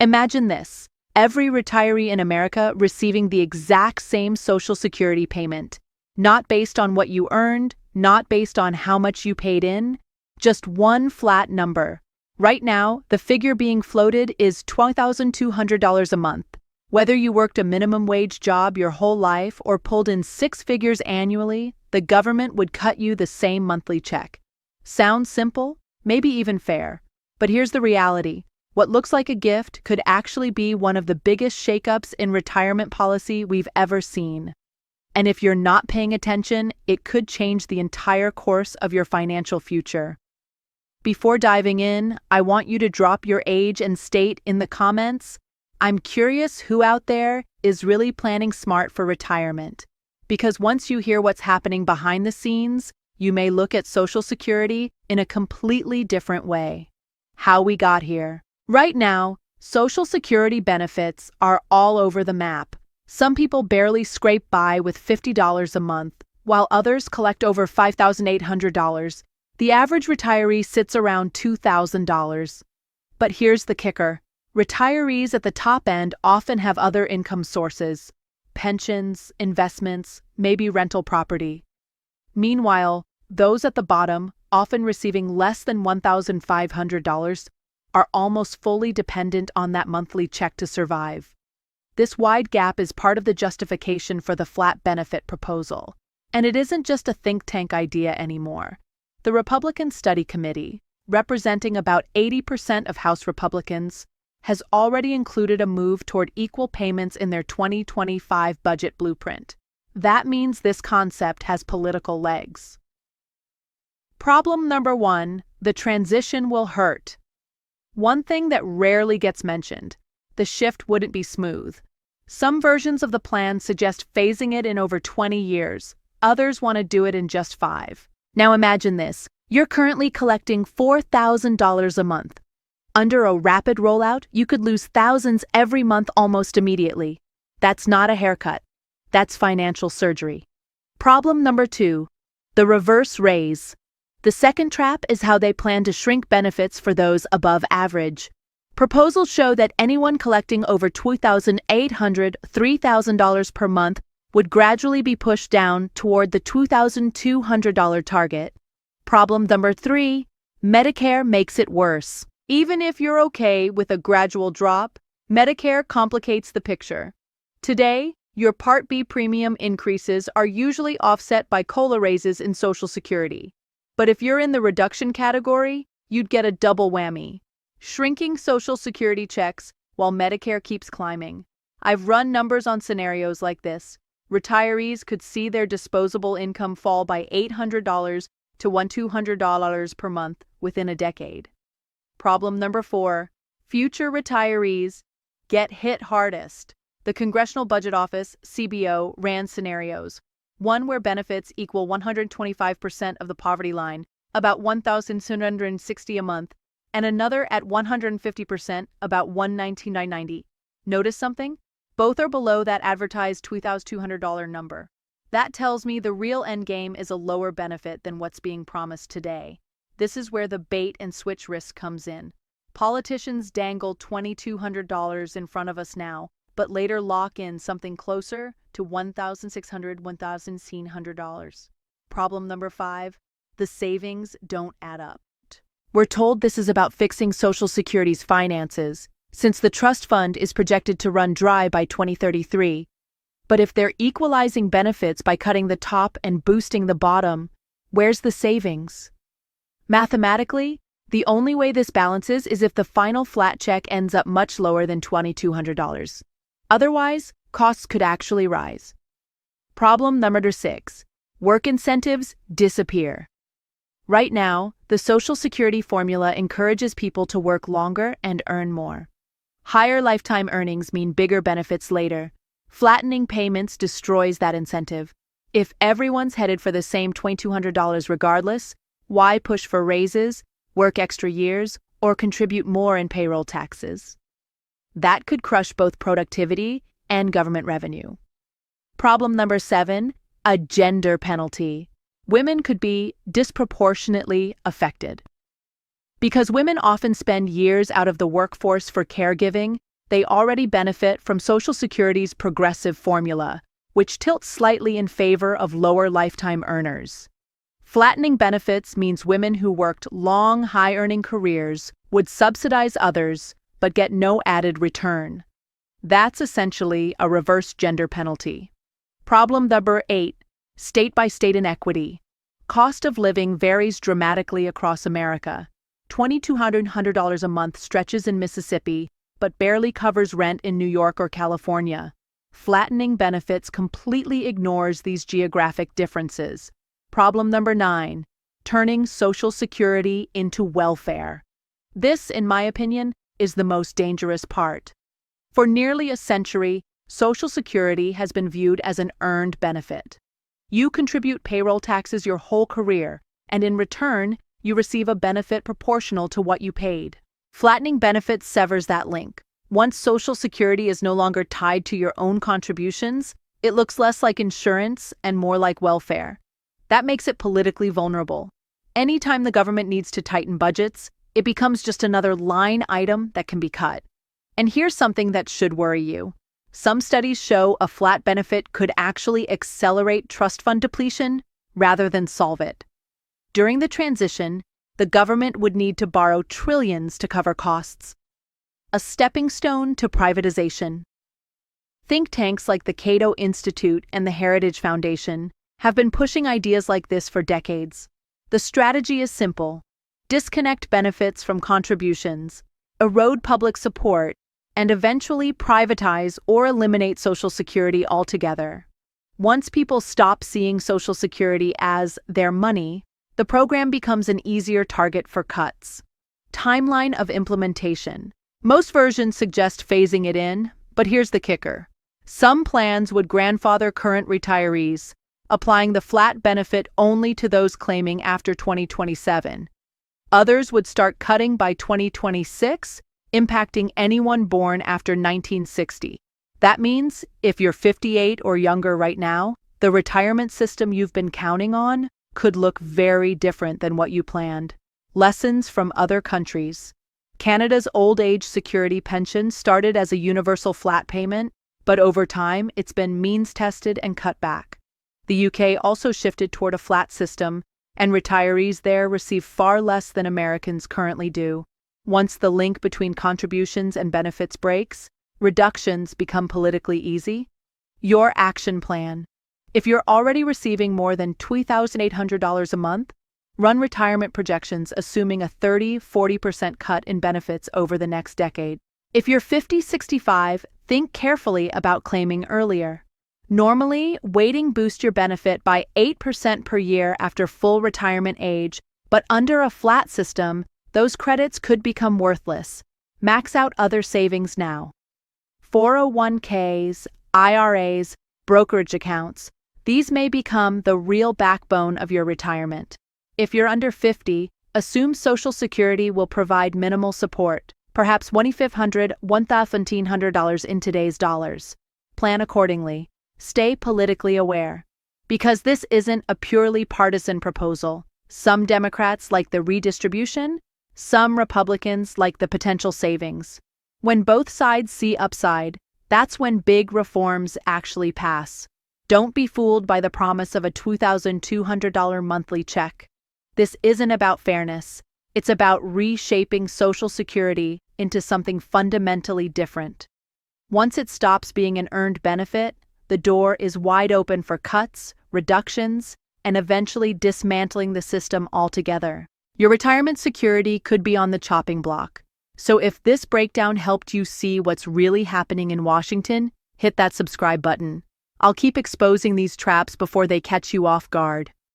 Imagine this: every retiree in America receiving the exact same Social Security payment, not based on what you earned, not based on how much you paid in, just one flat number. Right now, the figure being floated is $12,200 a month. Whether you worked a minimum wage job your whole life or pulled in six figures annually, the government would cut you the same monthly check. Sounds simple? Maybe even fair. But here's the reality. What looks like a gift could actually be one of the biggest shakeups in retirement policy we've ever seen. And if you're not paying attention, it could change the entire course of your financial future. Before diving in, I want you to drop your age and state in the comments. I'm curious who out there is really planning smart for retirement. Because once you hear what's happening behind the scenes, you may look at Social Security in a completely different way. How we got here. Right now, Social Security benefits are all over the map. Some people barely scrape by with $50 a month, while others collect over $5,800. The average retiree sits around $2,000. But here's the kicker. Retirees at the top end often have other income sources: pensions, investments, maybe rental property. Meanwhile, those at the bottom, often receiving less than $1,500, are almost fully dependent on that monthly check to survive. This wide gap is part of the justification for the flat benefit proposal. And it isn't just a think tank idea anymore. The Republican Study Committee, representing about 80% of House Republicans, has already included a move toward equal payments in their 2025 budget blueprint. That means this concept has political legs. Problem number 1, the transition will hurt. One thing that rarely gets mentioned: the shift wouldn't be smooth. Some versions of the plan suggest phasing it in over 20 years. Others want to do it in just 5. Now imagine this. You're currently collecting $4,000 a month. Under a rapid rollout, you could lose thousands every month almost immediately. That's not a haircut. That's financial surgery. Problem number 2, the reverse raise. The second trap is how they plan to shrink benefits for those above average. Proposals show that anyone collecting over $2,800, $3,000 per month would gradually be pushed down toward the $2,200 target. Problem number 3, Medicare makes it worse. Even if you're okay with a gradual drop, Medicare complicates the picture. Today, your Part B premium increases are usually offset by COLA raises in Social Security. But if you're in the reduction category, you'd get a double whammy: shrinking Social Security checks while Medicare keeps climbing. I've run numbers on scenarios like this. Retirees could see their disposable income fall by $800 to $1,200 per month within a decade. Problem number 4, future retirees get hit hardest. The Congressional Budget Office, CBO, ran scenarios. One where benefits equal 125% of the poverty line, about $1,760 a month, and another at 150%, about $119,990. Notice something? Both are below that advertised $2,200 number. That tells me the real endgame is a lower benefit than what's being promised today. This is where the bait and switch risk comes in. Politicians dangle $2,200 in front of us now, but later lock in something closer to $1,600, $1,700. Problem number 5, the savings don't add up. We're told this is about fixing Social Security's finances, since the trust fund is projected to run dry by 2033. But if they're equalizing benefits by cutting the top and boosting the bottom, where's the savings? Mathematically, the only way this balances is if the final flat check ends up much lower than $2,200. Otherwise, costs could actually rise. Problem number 6, work incentives disappear. Right now, the Social Security formula encourages people to work longer and earn more. Higher lifetime earnings mean bigger benefits later. Flattening payments destroys that incentive. If everyone's headed for the same $2,200 regardless, why push for raises, work extra years, or contribute more in payroll taxes? That could crush both productivity and government revenue. Problem number 7, a gender penalty. Women could be disproportionately affected. Because women often spend years out of the workforce for caregiving, they already benefit from Social Security's progressive formula, which tilts slightly in favor of lower lifetime earners. Flattening benefits means women who worked long, high-earning careers would subsidize others but get no added return. That's essentially a reverse gender penalty. Problem number 8, state-by-state inequity. Cost of living varies dramatically across America. $2,200 a month stretches in Mississippi, but barely covers rent in New York or California. Flattening benefits completely ignores these geographic differences. Problem number 9, turning Social Security into welfare. This, in my opinion, is the most dangerous part. For nearly a century, Social Security has been viewed as an earned benefit. You contribute payroll taxes your whole career, and in return, you receive a benefit proportional to what you paid. Flattening benefits severs that link. Once Social Security is no longer tied to your own contributions, it looks less like insurance and more like welfare. That makes it politically vulnerable. Anytime the government needs to tighten budgets, it becomes just another line item that can be cut. And here's something that should worry you. Some studies show a flat benefit could actually accelerate trust fund depletion rather than solve it. During the transition, the government would need to borrow trillions to cover costs. A stepping stone to privatization. Think tanks like the Cato Institute and the Heritage Foundation have been pushing ideas like this for decades. The strategy is simple: disconnect benefits from contributions, erode public support, and eventually privatize or eliminate Social Security altogether. Once people stop seeing Social Security as their money, the program becomes an easier target for cuts. Timeline of implementation. Most versions suggest phasing it in, but here's the kicker. Some plans would grandfather current retirees, applying the flat benefit only to those claiming after 2027. Others would start cutting by 2026, impacting anyone born after 1960. That means, if you're 58 or younger right now, the retirement system you've been counting on could look very different than what you planned. Lessons from other countries. Canada's old age security pension started as a universal flat payment, but over time it's been means-tested and cut back. The UK also shifted toward a flat system, and retirees there receive far less than Americans currently do. Once the link between contributions and benefits breaks, reductions become politically easy. Your action plan. If you're already receiving more than $2,800 a month, run retirement projections assuming a 30–40% cut in benefits over the next decade. If you're 50–65, think carefully about claiming earlier. Normally, waiting boosts your benefit by 8% per year after full retirement age, but under a flat system, those credits could become worthless. Max out other savings now. 401ks, IRAs, brokerage accounts. These may become the real backbone of your retirement. If you're under 50, assume Social Security will provide minimal support, perhaps $2,500, $1,500 in today's dollars. Plan accordingly. Stay politically aware. Because this isn't a purely partisan proposal. Some Democrats like the redistribution, some Republicans like the potential savings. When both sides see upside, that's when big reforms actually pass. Don't be fooled by the promise of a $2,200 monthly check. This isn't about fairness. It's about reshaping Social Security into something fundamentally different. Once it stops being an earned benefit, the door is wide open for cuts, reductions, and eventually dismantling the system altogether. Your retirement security could be on the chopping block. So if this breakdown helped you see what's really happening in Washington, hit that subscribe button. I'll keep exposing these traps before they catch you off guard.